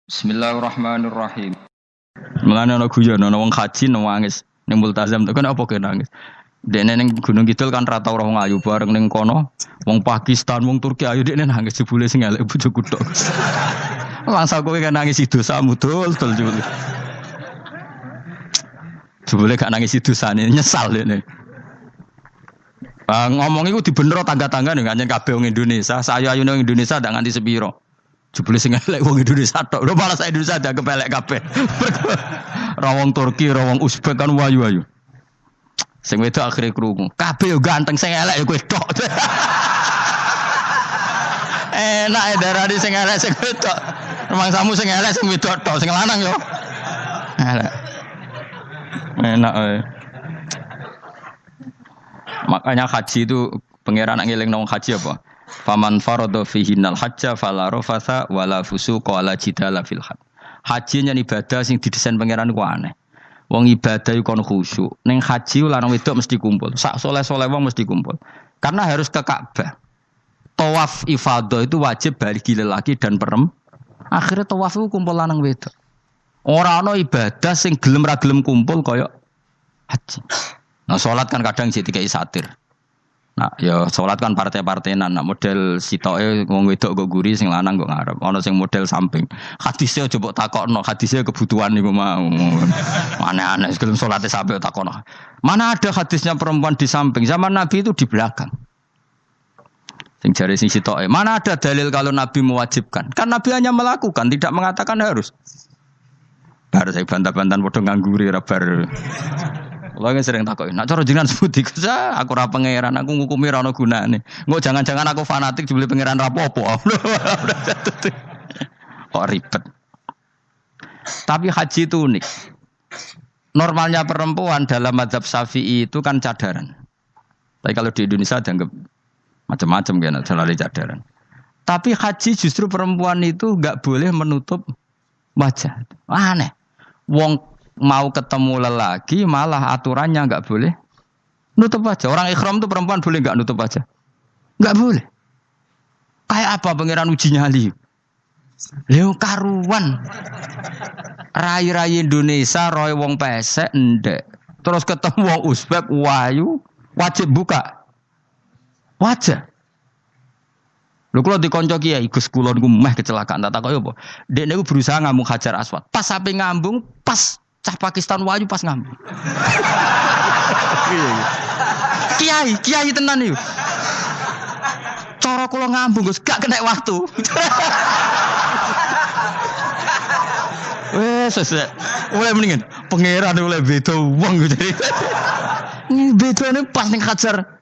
Bismillahirrahmanirrahim. Mulane ana guyon ana wong haji nangis ning multazam tekan apa ke nangis. Dene ning Gunung Kidul kan ra tau ora wong ayu bareng ning kono wong Pakistan wong Turki ayu dekne nangis jebule sing elek bojoku tok. Langsung kowe kan nangis dosamu dul jebule. Jebule gak nangis dosane nyesal dekne. Ngomong iku dibenero tangga-tangga ning anjen kabeh wong Indonesia, saya ayune wong Indonesia ndak nganti sepiro. Jebule sing elek wong Indonesia tok. Lho malah sak Indonesia ada kepelek kabeh. Ra wong Turki, ra wong Uzbek kan wayu-wayu. Sing wedok akhire krungu. Kabeh yo ganteng sing elek yo kowe tok. Enak darani sing elek sing wedok. Rumangsamu sing elek sing wedok tok, sing lanang yo. Elek. Enak ae. Makanya haji itu pangeran ngeling nang haji apa? Faman farada fihinnal hajja fala rafatha wala fusuqa wala jidala fil hajj. Haji nyen ibadah sing didesain pangeran ku aneh. Wong ibadah iku kon khusyuk. Ning haji lanang wedok mesti kumpul. Sak soleh-soleh wong mesti kumpul. Karena harus ke Ka'bah. Tawaf ifadah itu wajib bagi lelaki dan perempuan. Akhirnya tawaf itu kumpul lanang wedok. Ora ana ibadah sing gelem ra gelem kumpul kaya haji. Nah salat kan kadang sih dikai satir. Nah, ya salat kan partai-partainan. Nah, model sitoke wong wedok kok guri sing lanang kok ngarep. Ana sing model samping. Hadise aja mbok takokno, hadise kebutuhan niku mau. Aneh-aneh sebelum salate sampai takokno. Mana ada hadisnya perempuan di samping? Zaman Nabi itu di belakang. Sing jare sing sitoke. Mana ada dalil kalau Nabi mewajibkan? Kan Nabi hanya melakukan, tidak mengatakan harus. Bar saya bantah-bantahan padha ngangguri ra bar. Kulo kan sering takoki, nek cara jenengan sebuti aku ora pangeran, aku ngukumi ora ono gunane. Engko jangan-jangan aku fanatik jebule pangeran ra apa-apa. Kok ribet. Tapi haji itu unik. Normalnya perempuan dalam mazhab Syafi'i itu kan cadaran. Tapi kalau di Indonesia dianggap macam-macam kan, selalu cadaran. Tapi haji justru perempuan itu enggak boleh menutup wajah. Aneh. Wong mau ketemu lelaki malah aturannya enggak boleh nutup wajah. Orang ikhram tuh perempuan boleh enggak nutup wajah? Enggak boleh. Kayak apa pangeran uji nyali? Leo karuan. Rai-rai Indonesia roy wong pesek ndek. Terus ketemu wong Uzbek wayu wajib buka wajah. Lho kula dikonco kiai Gus kula niku meh kecelakaan tak takoki apa? Dekne niku berusaha ngambung Hajar Aswad. Pas sampe ngambung pas cah Pakistan wayu pas ngambung. Kiai tenan iki. Cara kula ngambung Gus gak kena waktu. Sesek. Oleh mendingan pangeran oleh beda wong gitu. Bedane pas ning Hajar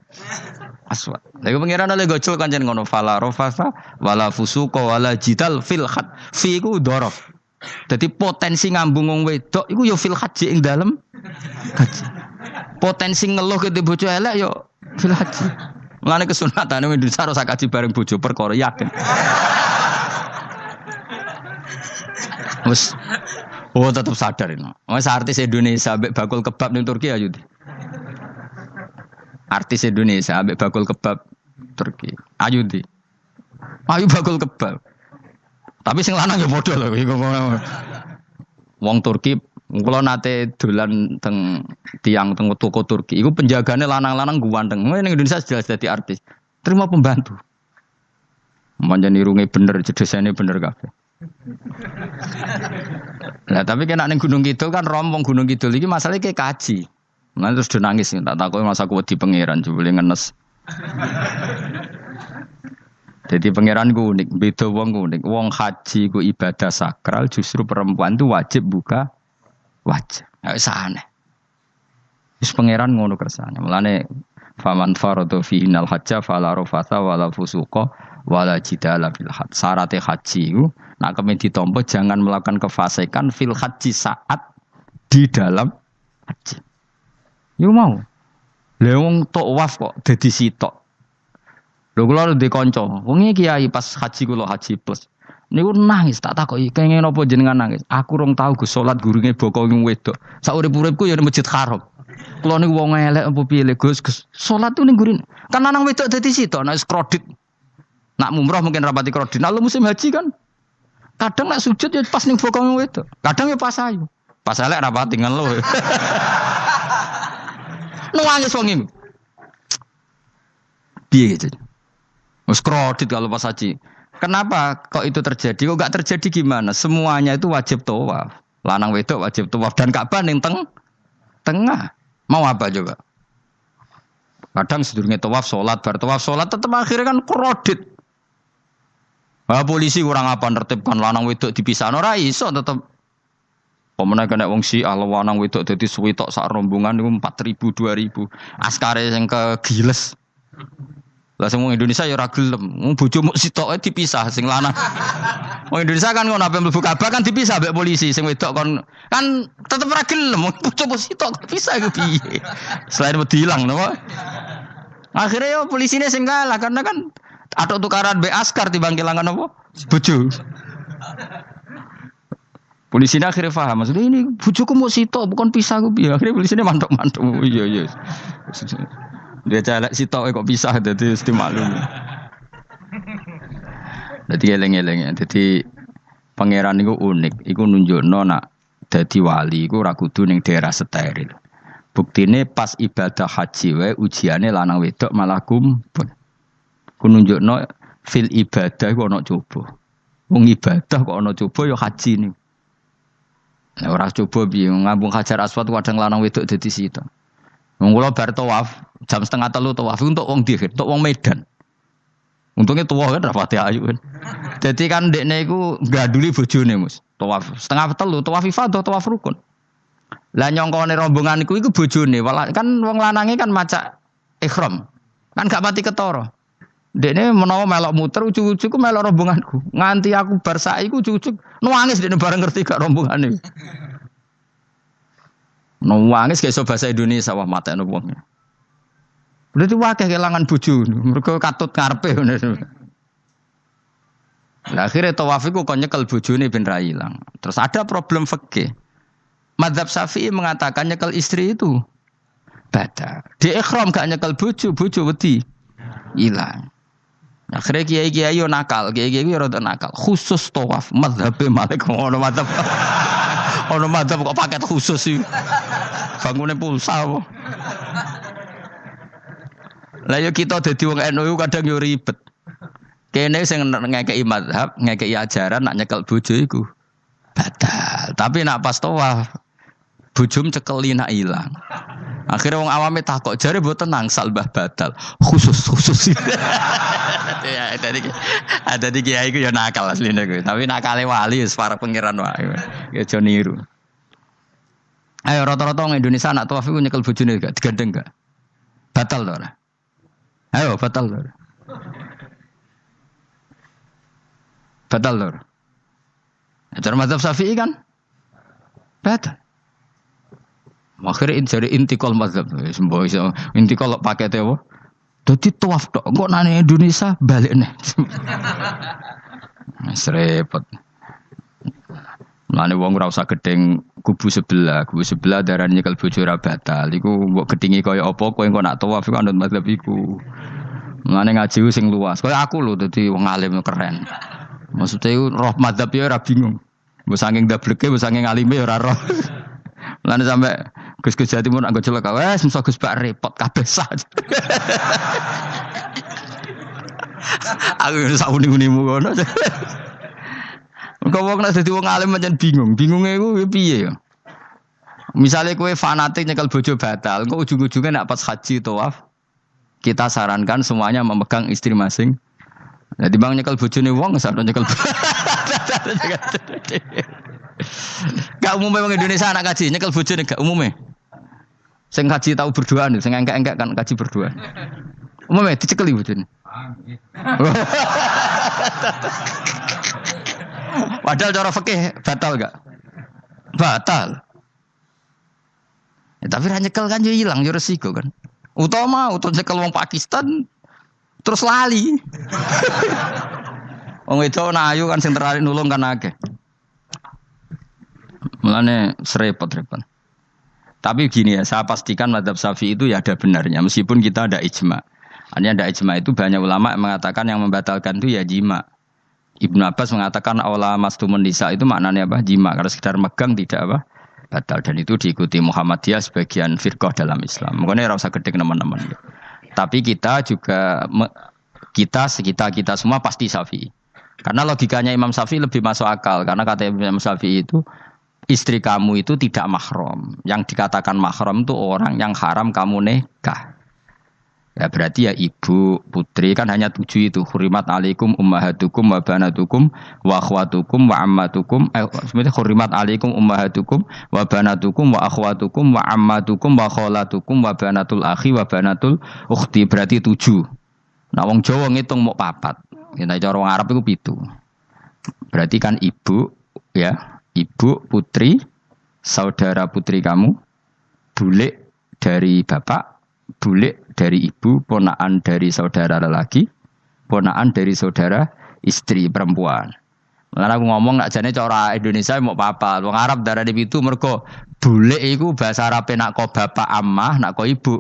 Aswad. Lha pangeran oleh gocol kancen ngono fala rafasa wala fusuqa wala jidal fil had. Fi iku dhorof. Jadi potensi ngambung wong wedok iku ya fil haji ing dalem haji. Potensi ngeluh ke bojo elek ya fil haji. Mulane kesunatane Indonesia harus kaji bareng bojo perkara yakin. Wes tetap sadar ini. Wes artis Indonesia ambek bakul kebab ning Turki ayo. Artis Indonesia ambek bakul kebab Turki. Ayo di. Ayo bakul kebab. Tapi sing lanang ya padha lho iku. Wong Turki kula nate dolan teng tiang teng toko Turki. Iku penjagane lanang-lanang guwanteng. Ning Indonesia jelas dadi artis. Terima pembantu. Manjane irunge bener, jedesane bener kabeh. Lah tapi kena ning Gunung Kidul kan rombong Gunung Kidul iki masalahe kayak kaji. Nah terus do nangis tak takoki masa aku wedi pangeran jebule ngenes. Jadi pangeran ku unik, beda wong ku unik. Wong haji ku ibadah sakral, justru perempuan itu wajib buka wajah. Enggak aneh. Wis pangeran ngono kersane. Mulane faman farada fi innal hajja fala rafatha wala fusuqa wala jidala fil hajj. Syarat haji ku nek kemen ditampa jangan melakukan kefasikan fil haji saat di dalam haji. Yo mau. Lha wong tawaf kok dadi sitok. Lho kula ndek kanca, wong iki kiai pas haji kula haji plus. Niku nangis tak takoki, kenging napa jenengan nangis? Aku rong tau Gus salat gurunge boko wong wedok. Sak urip-uripku ya Masjid Haram. Kula niku wong elek apa piye le Gus? Salat niku ning gurine. Kan lanang wedok dadi sitok nek kredit. Nak mumrah mungkin rapati kredit. Nah, musim haji kan Kadang nak sujud ya pas ning bokong itu. Kadang ya pas ayu. Pas elek ra pati ngelo. Nangis wong iki. Piye gitu. Wes kredit kalau pas haji. Kenapa kok itu terjadi? Kok enggak terjadi gimana? Semuanya itu wajib tawaf. Lanang wedok wajib tawaf dan Ka'bah ning tengah. Mau apa coba? Kadang sedurunge tawaf salat, bar tawaf salat tetep akhirnya kan kredit. Polisi kurang apa nertibkan lanang wedok dipisahno ora iso tetep. Pemene kena wong Syiah lanang wedok dadi suwi tok sak rombongan niku 4.000 2.000. Askare sing kegiles. Lah semua Indonesia ya ora gelem. Bojo muk sitoke dipisah sing lanang. Wong Indonesia kan ngono ape mlebu Ka'bah kan dipisah mbek polisi sing wedok kan tetep ora gelem. Bojo muk sitok dipisah iku piye? Selain wedi ilang napa? Akhirnya ya polisine sing kalah karena kan atok tukaran be askar timbang kelangan apa? Bojo. Polisinya akhirnya paham maksudnya ini bojoku mau sitok bukan pisah ku piye. Akhirnya polisinya mantuk-mantuk. Iya. Dia celek sitok kok pisah dadi mesti maklum. Dadi eleng-eleng. Dadi pangeran niku unik, iku nunjukno nak dadi wali iku ora kudu ning daerah steril. Buktine pas ibadah haji wae ujiane lanang wedok malah kumpul. Ku nunjukno fil ibadah kok ana coba. Wong ibadah kok ana coba ya haji niku. Nek ora coba piye ngambung Hajar Aswad kadang lanang wedok dadi sitok. Wong kula bar tawaf jam 2:30 tawaf untuk wong dihir, untuk wong Medan. Untungnya tua kan rapati ayu kan. Jadi kan dekne iku ganduli bojone Mus. Tawaf 2:30 tawaf ifadah tawaf rukun. Lah nyongkone rombongan iku bojone, kan wong lanange kan macak ihram. Kan gak pati ketara. Dekne menawa melok muter ujug-ujug ku melok rombonganku. Nganti aku bar saiki ku ujug-ujug nangis dekne bareng ngerti gak rombongane. Nangis gak iso bahasa Indonesia wah matekno wong. Berarti wakeh kelangan bojo, mergo katut karepe ngono. Lah akhire tawaf iku kon nyekel bojone ben ra ilang. Terus ada problem fikih. Madzhab Syafi'i mengatakan nyekel istri itu batal. Di ikhram gak nyekel bojo wedi ilang. Akhirnya kiai-kiai yo nakal, kiai-kiai yo rada nakal. Khusus tawaf madzhab Malik ono madzhab. Ono madzhab kok paket khusus iki. Bangune pulsa apa? Lah yo kita dadi wong NU kadang yo ribet. Kene sing ngekeki mazhab, ngekeki ajaran nak nyekel bojo iku batal. Tapi nak pas tawaf bojom cekeli nak ilang. Akhirnya wong awame takok jare mboten nangsal mbah batal. Khusus. Ya ada di kiai iku yo nakal asline kuwi. Tapi nakale wali wis para pangeran wae. Ya aja niru. Ayo rata-rata wong Indonesia nak tawaf iku nyekel bojone gak digandeng gak? Batal to ora? Ayo batal lor. Batal lor. Cara mazhab Syafi'i kan batal. Akhirnya dari intikal mazhab semboh iso intikal pakete apa? Dadi tawaf tok. Engko nang Indonesia balik nih. Wis repot. Mane wong ora usah gedeng kubu sebelah darane nyekel bojo ora batal. Iku mbok gedhingi kaya apa kowe engko nak tawaf iku anut mazhab iku. Mane ngaji sing luas. Kaya aku lho dadi wong alim keren. Maksudnya iku roh mazhab ya ora bingung. Mbok saking dableke, mbok saking alime ora roh. Mane sampe Gus Jawa Timur anggo celaka wes mesti Gus bak repot kabeh sah. Aku wis sauni-unimu ngono. Kok wong nek dadi wong alim pancen bingung. Bingunge iku piye ya? Misale kowe fanatik nyekel bojo batal, engko ujung-ujunge nek pas haji tawaf kita sarankan semuanya memegang istri masing. Jadi bang nyekel bojone wong sak nyekel. Gak umumnya wong Indonesia anak kaji nyekel bojone gak umumnya. Sing kaji tahu berduaan, sing engkek-engkek kan kaji berduaan. Umumnya dicekeli bojone. Padahal cara fikih batal gak? Batal. Ya, tapi ra nyekel kan yo ilang yo resiko kan. Utama nyekel wong Pakistan terus lali. Wong wedok ayu kan sing tertarik nulung kan akeh. Mulane serepot-repot. Tapi gini ya, saya pastikan mazhab Syafi'i itu ya ada benarnya meskipun kita ada ijma. Artinya ada ijma itu banyak ulama yang mengatakan yang membatalkan itu ya jima. Ibnu Abbas mengatakan aula mastumun nisa itu maknanya apa? Jima. Kalau sekedar megang tidak apa? Batal. Dan itu diikuti Muhammadiyah sebagian firqah dalam Islam. Makanya ora usah gedek teman-teman. Tapi kita juga kita semua pasti Syafi'i. Karena logikanya Imam Syafi'i lebih masuk akal. Karena kata Imam Syafi'i itu istri kamu itu tidak mahram. Yang dikatakan mahram itu orang yang haram kamu nikah. Ya berarti ya ibu, putri kan hanya 7 itu. Hurimat alaikum ummahatukum wa banatukum wa akhwatukum wa ammatukum. Sebenarnya hurimat alaikum ummahatukum wa banatukum wa akhwatukum wa ammatukum wa kholatukum wa banatul akhi wa banatul ukhti. Berarti 7. Nah wong Jawa ngitung mau 4. Kita cara wong Arab itu 7. Berarti kan ibu, ya, ibu, putri, saudara putri kamu, bule dari bapak, bule dari ibu, ponaan dari saudara lelaki, ponaan dari saudara istri perempuan. Karena aku ngomong nak jane cara Indonesia mau apa? Wong Arab darah di itu mergo bule iku bahasa Arab nak ko bapak ammah, nak ko ibu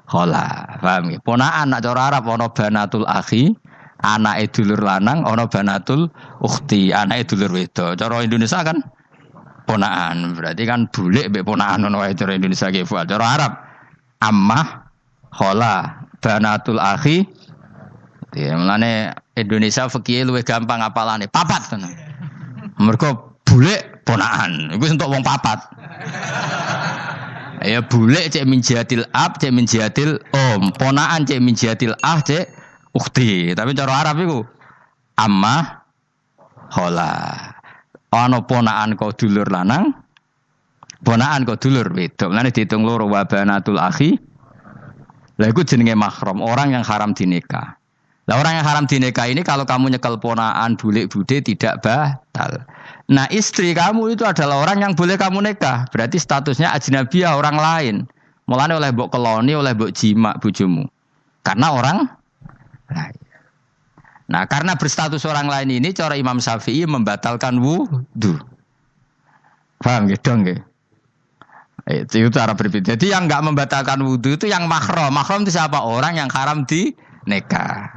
khola. Paham ya? Ponaan nak cara Arab ana banatul akhi, anake dulur lanang, ana banatul ukhti, anake dulur wedok. Cara Indonesia kan ponaan. Berarti kan bule mbek ponaan ngono wae cara Indonesia ki. Cara Arab ammah khola banatul akhi. Ya mulane Indonesia fikih luwih gampang apalane papat tenan. Mergo bule ponaan. Iku untuk wong papat. Ya bule cek min jihatil ab, cek min jihatil om, ponaan cek min jihatil ah, cek ukhti. Tapi cara Arab iku ammah khola. Ana ponaan kok dulur lanang, ponaan kok dulur wedok. Mulane diitung loro wa banatul akhi. Lah iku jenenge mahram, orang yang haram dinikah. Lah orang yang haram dinikah ini kalau kamu nyekel ponaan bulik bude tidak batal. Nah istri kamu itu adalah orang yang boleh kamu nikah. Berarti statusnya ajnabiyah, orang lain. Mulane oleh mbok keloni, oleh mbok jima bojomu. Karena orang lain. Nah karena berstatus orang lain ini cara Imam Syafi'i membatalkan wudu. Paham gitu nggih? Itu cara berbeda. Jadi yang enggak membatalkan wudu itu yang mahram. Mahram itu siapa? Orang yang haram di nikah.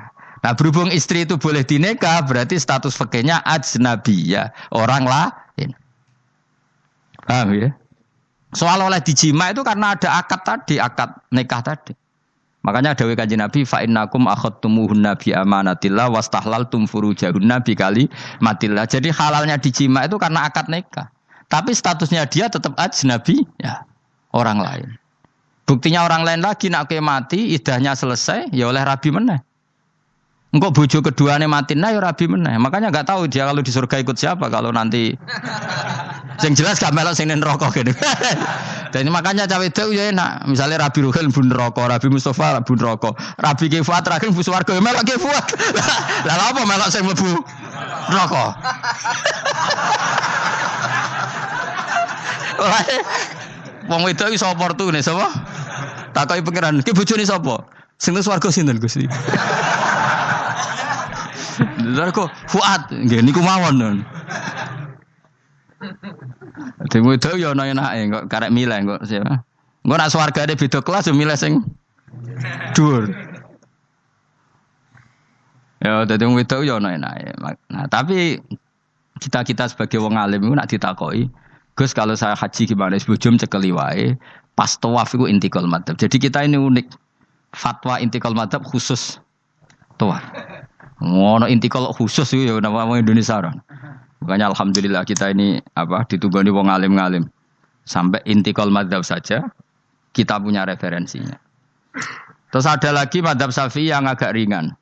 Nah berhubung istri itu boleh dinikah, berarti status fikihnya ajnabiyah, orang lain. Paham ya? Soal oleh dijima itu karena ada akad tadi, akad nikah tadi. Makanya dawuh Kanjeng Nabi fa innakum akhadtumuhunna bi amanatillah wastahlaltum furujahunna bi kalimatillah. Jadi halalnya dijima itu karena akad nikah. Tapi statusnya dia tetap ajnabi, ya, orang lain. Buktinya orang lain lagi nak mati, idahnya selesai, ya oleh rabi meneh. Engkau bojo keduanya mati, nah ya rabi meneh. Makanya nggak tahu dia kalau di surga ikut siapa kalau nanti. Yang jelas gak melok sing neraka gitu. Dan makanya cawe itu ya enak. Misalnya Rabi Ruhel bun neraka, Rabi Mustafa bun neraka, Rabi Kifuat terakhir bun swarga ya melok Kifuat. Lah apa melok sing mlebu neraka? Wong wedok iso oportune sapa? Takoki pangeran, ki bojone sapa? Sing nang swarga sinten Gusti? Lha kok Fuad nggih niku mawon. Dhewe wedok ya ana enake kok karek milih kok. Engko nek swargane beda kelas yo milih sing dhuwur. Ya dadi wong wedok ya ana enake. Nah, tapi kita sebagai wong alim iku nek ditakoki, Gus kalau saya haji gimana? Sebujum cekeli wae. Pas tawaf itu intikal madhab. Jadi kita ini unik. Fatwa intikal madhab khusus tawaf. Ngono intikal khusus itu ya nama Indonesia orang. Makanya alhamdulillah kita ini ditugani wong alim-alim. Sampai intikal madhab saja kita punya referensinya. Terus ada lagi madhab Syafi'i yang agak ringan.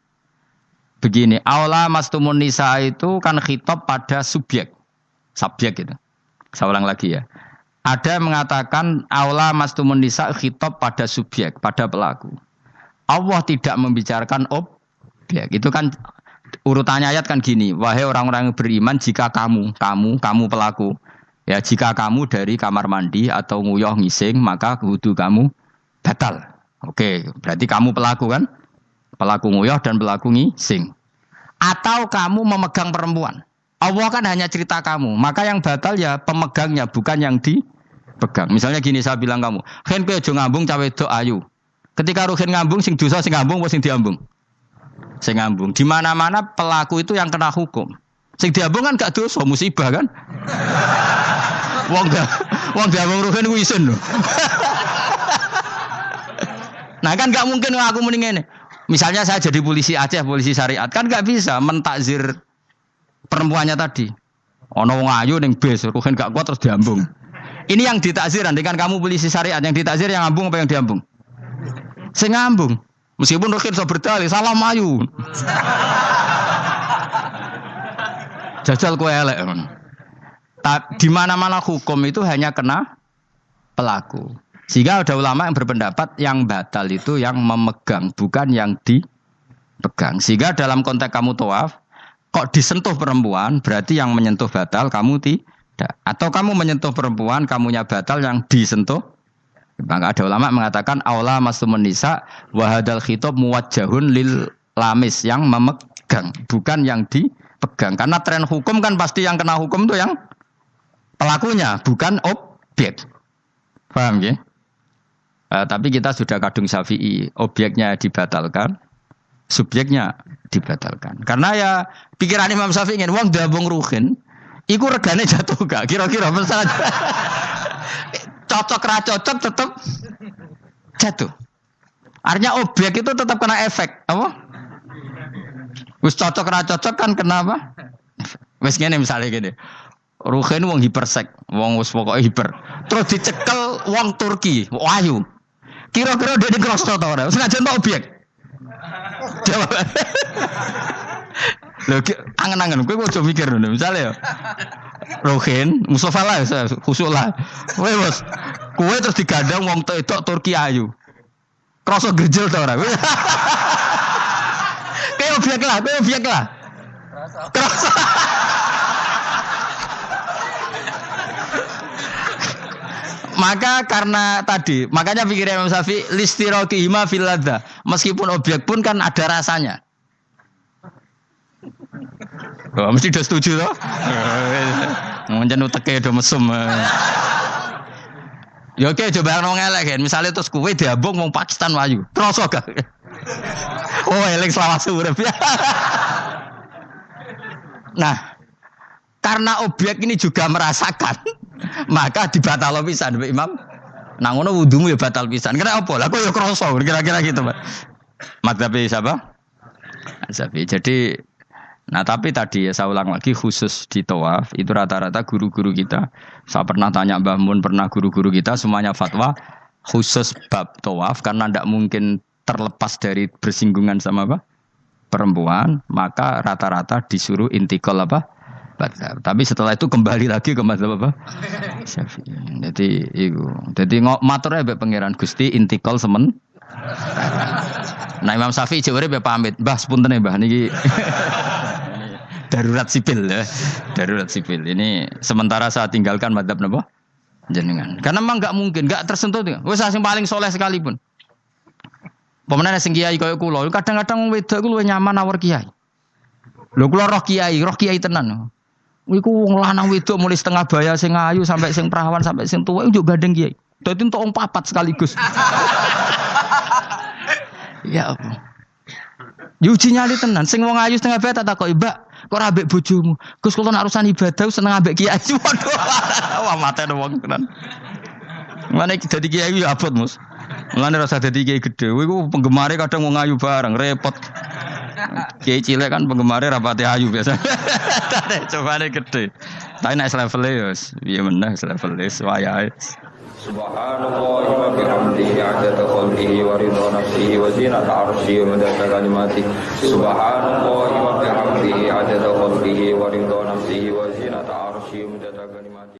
Begini, aula mastumun nisa itu kan khitab pada subjek itu. Saya ulang lagi ya. Ada yang mengatakan aula mastumun nisa khitab pada subjek, pada pelaku. Allah tidak membicarakan objek. Itu kan urutannya ayat kan gini. Wahai orang-orang yang beriman, jika kamu pelaku. Ya, jika kamu dari kamar mandi atau nguyuh ngising, maka wudu kamu batal. Oke, berarti kamu pelaku kan? Pelaku nguyuh dan pelaku ngising. Atau kamu memegang perempuan. Allah kan hanya cerita kamu. Maka yang batal ya pemegangnya, bukan yang dipegang. Misalnya gini saya bilang kamu, "Hen kowe aja ngambung cawe wedok ayu." Ketika ruhin ngambung sing dosa sing ngambung apa sing diambung? Sing ngambung. Di mana-mana pelaku itu yang kena hukum. Sing diambung kan gak dosa, musibah kan. Wong diambung ruhin ku isin lho. Nah kan gak mungkin aku muni ngene. Misalnya saya jadi polisi Aceh, polisi syariat, kan gak bisa mentakzir perempuannya tadi. Ono wong ayu ning bis, ruhin gak kuat terus diambung. Ini yang ditakzir, nanti kan kamu polisi syariat, yang ditakzir yang ngambung apa yang diambung? Sing ngambung. Meskipun ruhin so berdalih, salah ayu. Jajal kowe elek. Di mana-mana hukum itu hanya kena pelaku. Sehingga ada ulama yang berpendapat yang batal itu yang memegang, bukan yang dipegang. Sehingga dalam konteks kamu tawaf, kok disentuh perempuan, berarti yang menyentuh batal, kamu tidak. Atau kamu menyentuh perempuan, kamunya batal, yang disentuh. Maka ada ulama mengatakan, aula masumun nisa, wahadal khitab muwajjahun lil lamis, yang memegang, bukan yang dipegang. Karena tren hukum kan pasti yang kena hukum itu yang pelakunya, bukan objek. Paham ya? Tapi kita sudah kadung Syafi'i, objeknya dibatalkan, subjeknya dibatalkan. Karena ya pikiran Imam Syafi'i ingin wong diambung ruhin, iku regane jatuh gak? Kira-kira misalnya cocok ra cocok tetap jatuh. Artinya objek itu tetap kena efek, apa? Wis cocok ra cocok kan kenapa? Wis ngene misalnya gini. Ruhin wong hipersek, wong wis pokoke hiper. Terus dicekel wong Turki, ayu. Kira-kira dia dikrosno ta ora? Sengaja entuk objek. Jawab. Lho angen-angen kowe aja mikir ngono. Misale ya. Ruhin, Mustafa lah, khusuk lah. Kowe bos, kowe terus digandang wong wedok Turki ayu. Kroso gerjel ta ora? Kowe objek lah. Kroso. Maka karena tadi, makanya pikirnya Imam Syafi'i listiraqihima fil ladza. Meskipun objek pun kan ada rasanya. Oh, mesti udah setuju toh? Njen uteke do mesum. Ya oke coba nang elek kan. Misale terus kowe diambung wong Pakistan wayu. Kroso gak? Oh, elek selawase urip. Nah, karena objek ini juga merasakan, maka dibatal pisan Mbak Imam. Nang ngono wudumu ya batal pisan. Kira apa? Lah kok ya kroso kira-kira gitu, Pak. Madzhab siapa? Syafi'i. Jadi tapi tadi ya saya ulang lagi khusus di tawaf itu rata-rata guru-guru kita. Saya pernah tanya Mbah Mun, pernah guru-guru kita semuanya fatwa khusus bab tawaf karena tidak mungkin terlepas dari bersinggungan sama apa? Perempuan, maka rata-rata disuruh intikal apa? Madzhab. Tapi setelah itu kembali lagi ke madzhab apa? Syafi'i. Jadi maturnya mbek pangeran Gusti intikal semen. Nah Imam Syafi'i jare mbek pamit, Mbah sepuntene Mbah niki. Darurat sipil ya. Darurat sipil. Ini sementara saya tinggalkan madzhab napa? Jenengan. Karena memang enggak mungkin, enggak tersentuh. Wis sing paling soleh sekalipun. Pemenang sing kiai kaya kula, kadang-kadang wedok ku luwih nyaman nawar kiai. Lho kula roh kiai tenan. Iku wong lanang wedok mulai setengah baya sing ayu sampai sing perawan sampai sing tuwa iku gandeng kiai. Dadi entuk wong papat sekaligus. Ya apa? Yuji nyali tenan sing wong ayu setengah baya tak takoki, "Mbak, kok ora ambek bojomu?" Gus kula nak urusan ibadah seneng ambek kiai. Waduh. Wah matene wong tenan. Mane dadi kiai ya abot, Mus. Mulane rasa dadi kiai gedhe. Iku penggemare kadang wong ayu bareng repot. Kiai cilik kan penggemare rapati ayu biasa. Coba nih gede. Tapi naik level ya, iya meneh level wayahe. Subhanallah wa bihamdihi adada khalqihi wa ridha nafsihi wa zinata arsyihi wa midada kalimatihi. Subhanallah wa bihamdihi adada khalqihi wa ridha